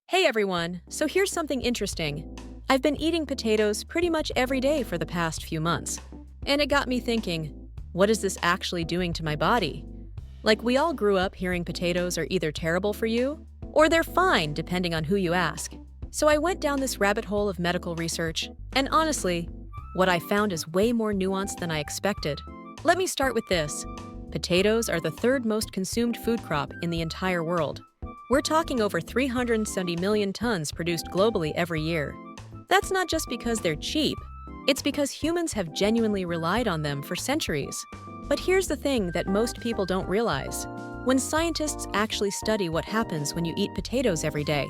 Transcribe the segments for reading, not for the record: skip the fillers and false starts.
Hey everyone, so here's something interesting. I've been eating potatoes pretty much every day for the past few months, and it got me thinking, what is this actually doing to my body? Like, we all grew up hearing potatoes are either terrible for you, or they're fine depending on who you ask. So I went down this rabbit hole of medical research, and honestly, what I found is way more nuanced than I expected. Let me start with this. Potatoes are the third most consumed food crop in the entire world. We're talking over 370 million tons produced globally every year. That's not just because they're cheap, it's because humans have genuinely relied on them for centuries. But here's the thing that most people don't realize. When scientists actually study what happens when you eat potatoes every day,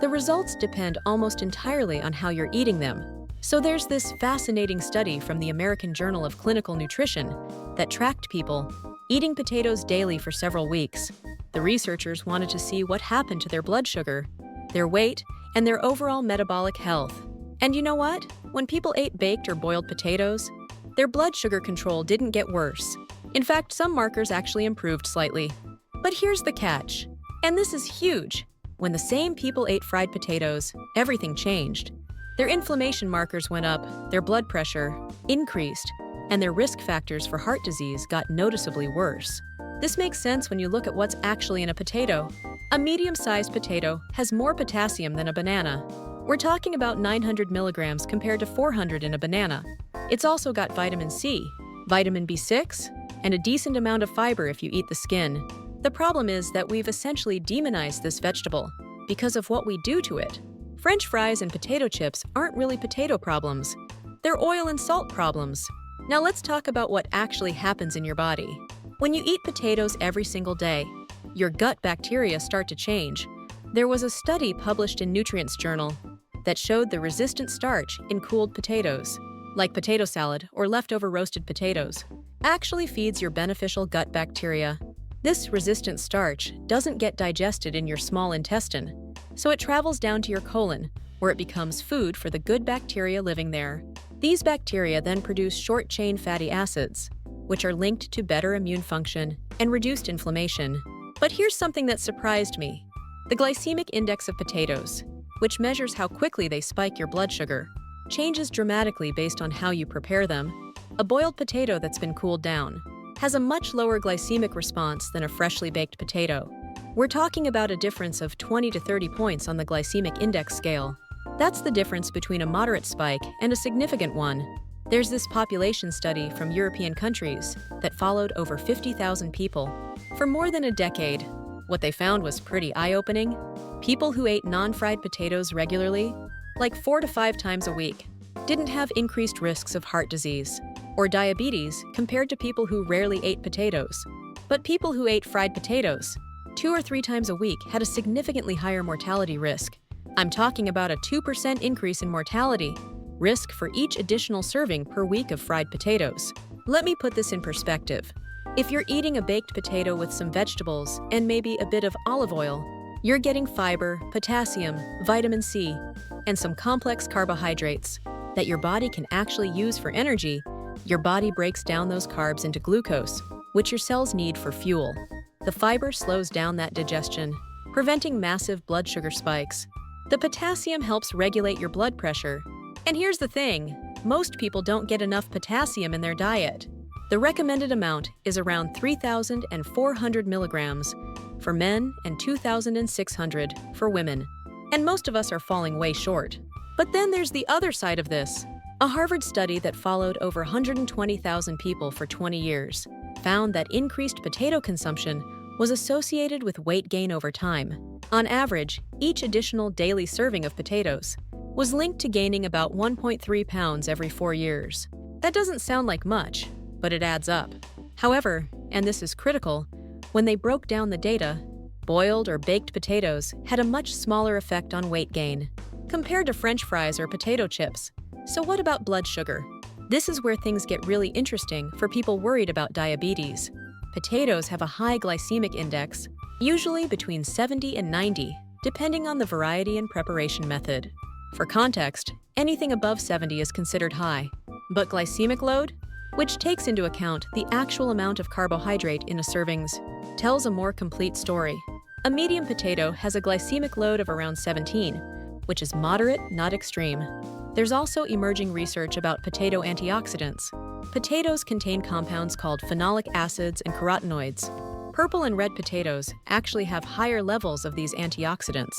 the results depend almost entirely on how you're eating them. So there's this fascinating study from the American Journal of Clinical Nutrition that tracked people eating potatoes daily for several weeks. The researchers wanted to see what happened to their blood sugar, their weight, and their overall metabolic health. And you know what? When people ate baked or boiled potatoes, their blood sugar control didn't get worse. In fact, some markers actually improved slightly. But here's the catch, and this is huge. When the same people ate fried potatoes, everything changed. Their inflammation markers went up, their blood pressure increased, and their risk factors for heart disease got noticeably worse. This makes sense when you look at what's actually in a potato. A medium-sized potato has more potassium than a banana. We're talking about 900 milligrams compared to 400 in a banana. It's also got vitamin C, vitamin B6, and a decent amount of fiber if you eat the skin. The problem is that we've essentially demonized this vegetable because of what we do to it. French fries and potato chips aren't really potato problems. They're oil and salt problems. Now let's talk about what actually happens in your body. When you eat potatoes every single day, your gut bacteria start to change. There was a study published in Nutrients Journal that showed the resistant starch in cooled potatoes, like potato salad or leftover roasted potatoes, actually feeds your beneficial gut bacteria. This resistant starch doesn't get digested in your small intestine, so it travels down to your colon, where it becomes food for the good bacteria living there. These bacteria then produce short-chain fatty acids, which are linked to better immune function and reduced inflammation. But here's something that surprised me. The glycemic index of potatoes, which measures how quickly they spike your blood sugar, changes dramatically based on how you prepare them. A boiled potato that's been cooled down has a much lower glycemic response than a freshly baked potato. We're talking about a difference of 20 to 30 points on the glycemic index scale. That's the difference between a moderate spike and a significant one. There's this population study from European countries that followed over 50,000 people for more than a decade. What they found was pretty eye-opening. People who ate non-fried potatoes regularly, like 4 to 5 times a week, didn't have increased risks of heart disease or diabetes compared to people who rarely ate potatoes. But people who ate fried potatoes 2 or 3 times a week had a significantly higher mortality risk. I'm talking about a 2% increase in mortality risk for each additional serving per week of fried potatoes. Let me put this in perspective. If you're eating a baked potato with some vegetables and maybe a bit of olive oil, you're getting fiber, potassium, vitamin C, and some complex carbohydrates that your body can actually use for energy. Your body breaks down those carbs into glucose, which your cells need for fuel. The fiber slows down that digestion, preventing massive blood sugar spikes. The potassium helps regulate your blood pressure. And here's the thing, most people don't get enough potassium in their diet. The recommended amount is around 3,400 milligrams for men and 2,600 for women. And most of us are falling way short. But then there's the other side of this. A Harvard study that followed over 120,000 people for 20 years found that increased potato consumption was associated with weight gain over time. On average, each additional daily serving of potatoes was linked to gaining about 1.3 pounds every 4 years. That doesn't sound like much, but it adds up. However, and this is critical, when they broke down the data, boiled or baked potatoes had a much smaller effect on weight gain compared to French fries or potato chips. So what about blood sugar? This is where things get really interesting for people worried about diabetes. Potatoes have a high glycemic index, usually between 70 and 90, depending on the variety and preparation method. For context, anything above 70 is considered high, but glycemic load, which takes into account the actual amount of carbohydrate in a servings, tells a more complete story. A medium potato has a glycemic load of around 17, which is moderate, not extreme. There's also emerging research about potato antioxidants. Potatoes contain compounds called phenolic acids and carotenoids. Purple and red potatoes actually have higher levels of these antioxidants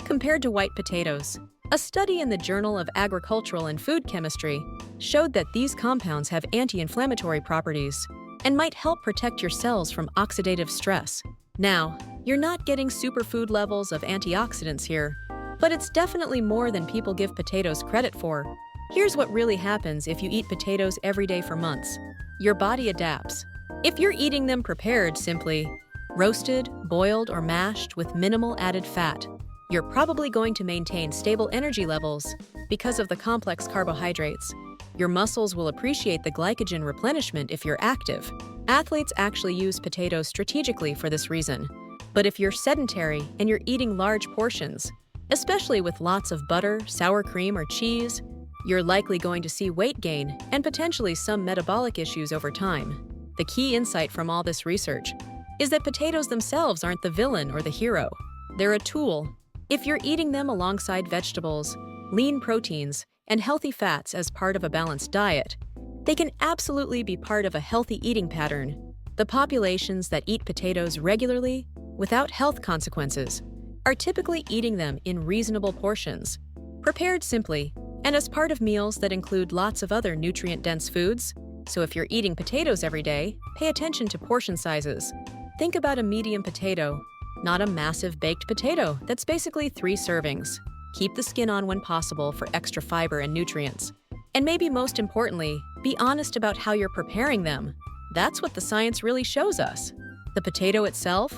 compared to white potatoes. A study in the Journal of Agricultural and Food Chemistry showed that these compounds have anti-inflammatory properties and might help protect your cells from oxidative stress. Now, you're not getting superfood levels of antioxidants here, but it's definitely more than people give potatoes credit for. Here's what really happens if you eat potatoes every day for months. Your body adapts. If you're eating them prepared simply, roasted, boiled, or mashed with minimal added fat, you're probably going to maintain stable energy levels because of the complex carbohydrates. Your muscles will appreciate the glycogen replenishment if you're active. Athletes actually use potatoes strategically for this reason. But if you're sedentary and you're eating large portions, especially with lots of butter, sour cream, or cheese, you're likely going to see weight gain and potentially some metabolic issues over time. The key insight from all this research is that potatoes themselves aren't the villain or the hero. They're a tool. If you're eating them alongside vegetables, lean proteins, and healthy fats as part of a balanced diet, they can absolutely be part of a healthy eating pattern. The populations that eat potatoes regularly, without health consequences, are typically eating them in reasonable portions, prepared simply, and as part of meals that include lots of other nutrient-dense foods. So if you're eating potatoes every day, pay attention to portion sizes. Think about a medium potato, not a massive baked potato that's basically 3 servings. Keep the skin on when possible for extra fiber and nutrients. And maybe most importantly, be honest about how you're preparing them. That's what the science really shows us. The potato itself?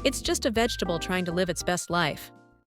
It's just a vegetable trying to live its best life.